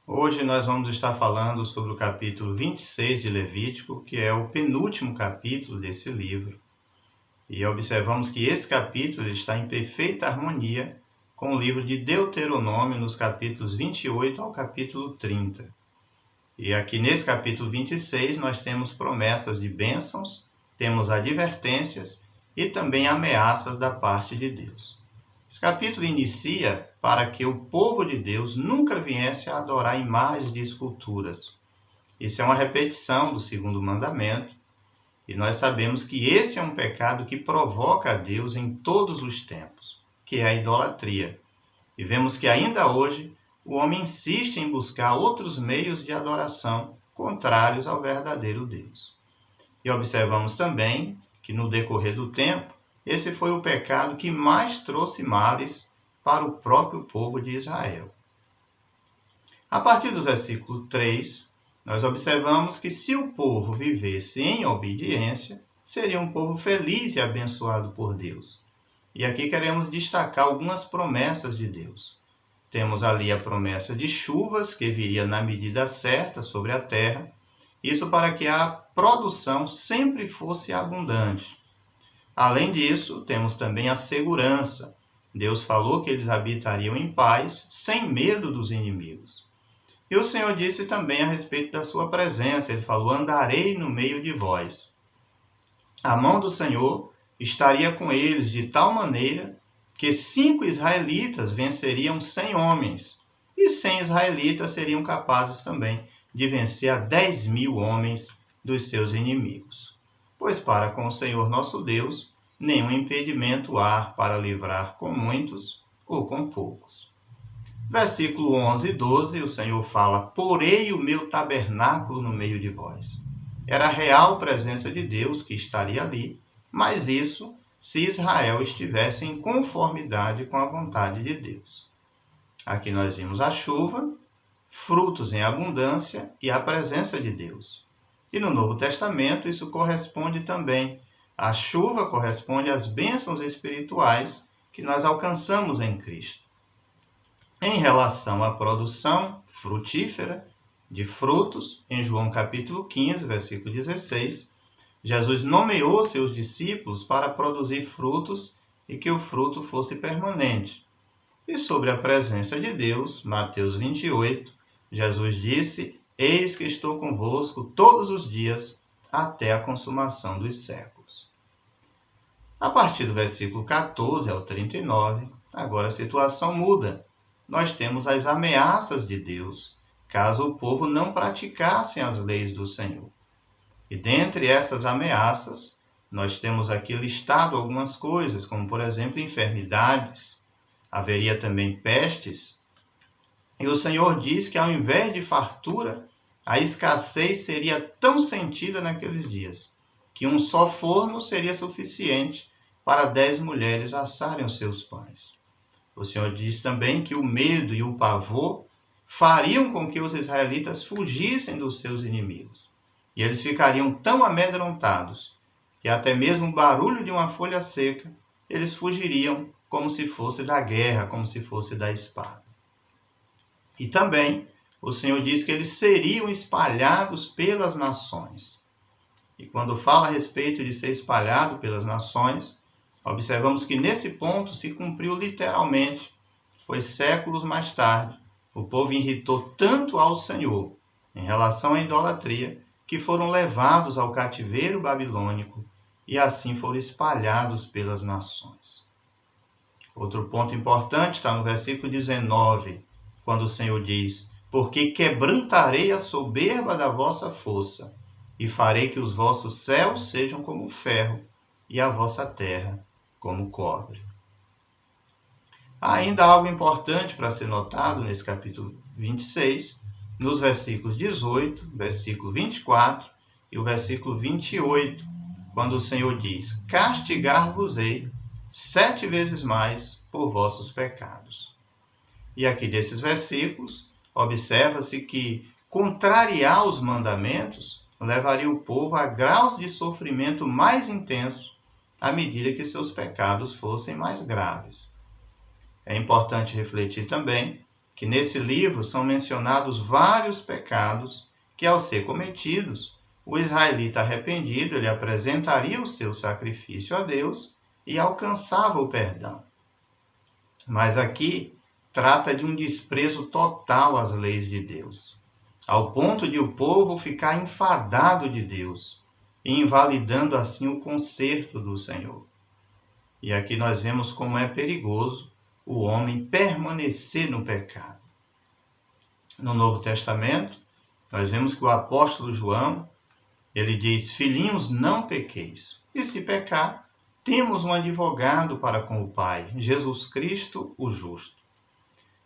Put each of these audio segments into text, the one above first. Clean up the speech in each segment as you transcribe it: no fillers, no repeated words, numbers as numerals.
Hoje nós vamos estar falando sobre o capítulo 26 de Levítico, que é o penúltimo capítulo desse livro. E observamos que esse capítulo está em perfeita harmonia com o livro de Deuteronômio, nos capítulos 28 ao capítulo 30. E aqui nesse capítulo 26 nós temos promessas de bênçãos, temos advertências e também ameaças da parte de Deus. Esse capítulo inicia para que o povo de Deus nunca viesse a adorar imagens de esculturas. Isso é uma repetição do segundo mandamento, e nós sabemos que esse é um pecado que provoca a Deus em todos os tempos, que é a idolatria. E vemos que ainda hoje o homem insiste em buscar outros meios de adoração contrários ao verdadeiro Deus. E observamos também que no decorrer do tempo, esse foi o pecado que mais trouxe males para o próprio povo de Israel. A partir do versículo 3, nós observamos que se o povo vivesse em obediência, seria um povo feliz e abençoado por Deus. E aqui queremos destacar algumas promessas de Deus. Temos ali a promessa de chuvas, que viria na medida certa sobre a terra, isso para que a produção sempre fosse abundante. Além disso, temos também a segurança. Deus falou que eles habitariam em paz, sem medo dos inimigos. E o Senhor disse também a respeito da sua presença. Ele falou: andarei no meio de vós. A mão do Senhor estaria com eles de tal maneira que 5 israelitas venceriam 100 homens. E 100 israelitas seriam capazes também de vencer a 10.000 homens dos seus inimigos. Pois para com o Senhor nosso Deus, nenhum impedimento há para livrar com muitos ou com poucos. Versículo 11 e 12, o Senhor fala: porei o meu tabernáculo no meio de vós. Era a real presença de Deus que estaria ali, mas isso se Israel estivesse em conformidade com a vontade de Deus. Aqui nós vimos a chuva, frutos em abundância e a presença de Deus. E no Novo Testamento isso corresponde também. A chuva corresponde às bênçãos espirituais que nós alcançamos em Cristo. Em relação à produção frutífera de frutos, em João capítulo 15, versículo 16, Jesus nomeou seus discípulos para produzir frutos e que o fruto fosse permanente. E sobre a presença de Deus, Mateus 28, Jesus disse: eis que estou convosco todos os dias, até a consumação dos séculos. A partir do versículo 14 ao 39, agora a situação muda. Nós temos as ameaças de Deus, caso o povo não praticasse as leis do Senhor. E dentre essas ameaças, nós temos aqui listado algumas coisas, como por exemplo enfermidades, haveria também pestes, e o Senhor diz que ao invés de fartura, a escassez seria tão sentida naqueles dias, que um só forno seria suficiente para 10 mulheres assarem os seus pães. O Senhor diz também que o medo e o pavor fariam com que os israelitas fugissem dos seus inimigos. E eles ficariam tão amedrontados que até mesmo o barulho de uma folha seca, eles fugiriam como se fosse da guerra, como se fosse da espada. E também o Senhor diz que eles seriam espalhados pelas nações. E quando fala a respeito de ser espalhado pelas nações, observamos que nesse ponto se cumpriu literalmente, pois séculos mais tarde o povo irritou tanto ao Senhor em relação à idolatria que foram levados ao cativeiro babilônico e assim foram espalhados pelas nações. Outro ponto importante está no versículo 19, quando o Senhor diz: porque quebrantarei a soberba da vossa força e farei que os vossos céus sejam como ferro e a vossa terra como cobre. Há ainda algo importante para ser notado nesse capítulo 26, nos versículos 18, versículo 24 e o versículo 28, quando o Senhor diz: castigar-vos-ei 7 vezes mais por vossos pecados. E aqui desses versículos, observa-se que contrariar os mandamentos levaria o povo a graus de sofrimento mais intenso à medida que seus pecados fossem mais graves. É importante refletir também que nesse livro são mencionados vários pecados que, ao ser cometidos, o israelita arrependido, ele apresentaria o seu sacrifício a Deus e alcançava o perdão. Mas aqui trata de um desprezo total às leis de Deus, ao ponto de o povo ficar enfadado de Deus e invalidando assim o conserto do Senhor. E aqui nós vemos como é perigoso o homem permanecer no pecado. No Novo Testamento, nós vemos que o apóstolo João, ele diz: filhinhos, não pequeis. E se pecar, temos um advogado para com o Pai, Jesus Cristo, o justo.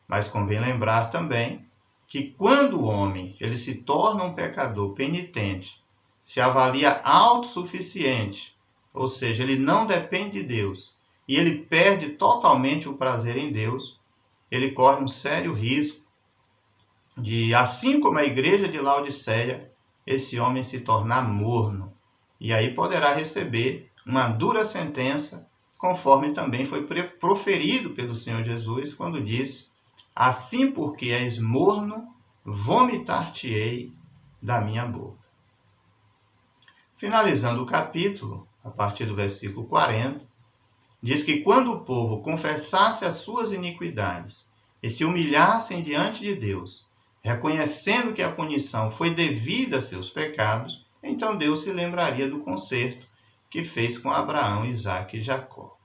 Mas convém lembrar também que quando o homem ele se torna um pecador penitente, se avalia autossuficiente, ou seja, ele não depende de Deus, e ele perde totalmente o prazer em Deus, ele corre um sério risco de, assim como a igreja de Laodiceia, esse homem se tornar morno, e aí poderá receber uma dura sentença, conforme também foi proferido pelo Senhor Jesus, quando disse: assim porque és morno, vomitar-te-ei da minha boca. Finalizando o capítulo, a partir do versículo 40, diz que quando o povo confessasse as suas iniquidades e se humilhassem diante de Deus, reconhecendo que a punição foi devida a seus pecados, então Deus se lembraria do concerto que fez com Abraão, Isaque e Jacó.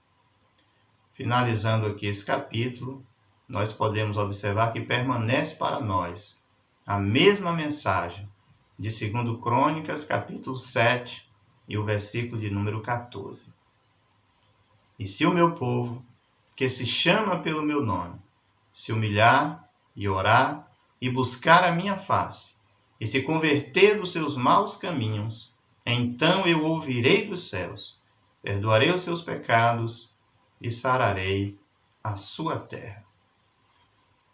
Finalizando aqui esse capítulo, nós podemos observar que permanece para nós a mesma mensagem de 2 Crônicas, capítulo 7, e o versículo de número 14. E se o meu povo, que se chama pelo meu nome, se humilhar e orar e buscar a minha face, e se converter dos seus maus caminhos, então eu ouvirei dos céus, perdoarei os seus pecados e sararei a sua terra.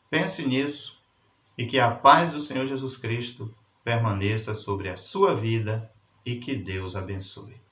Pense nisso e que a paz do Senhor Jesus Cristo permaneça sobre a sua vida e que Deus abençoe.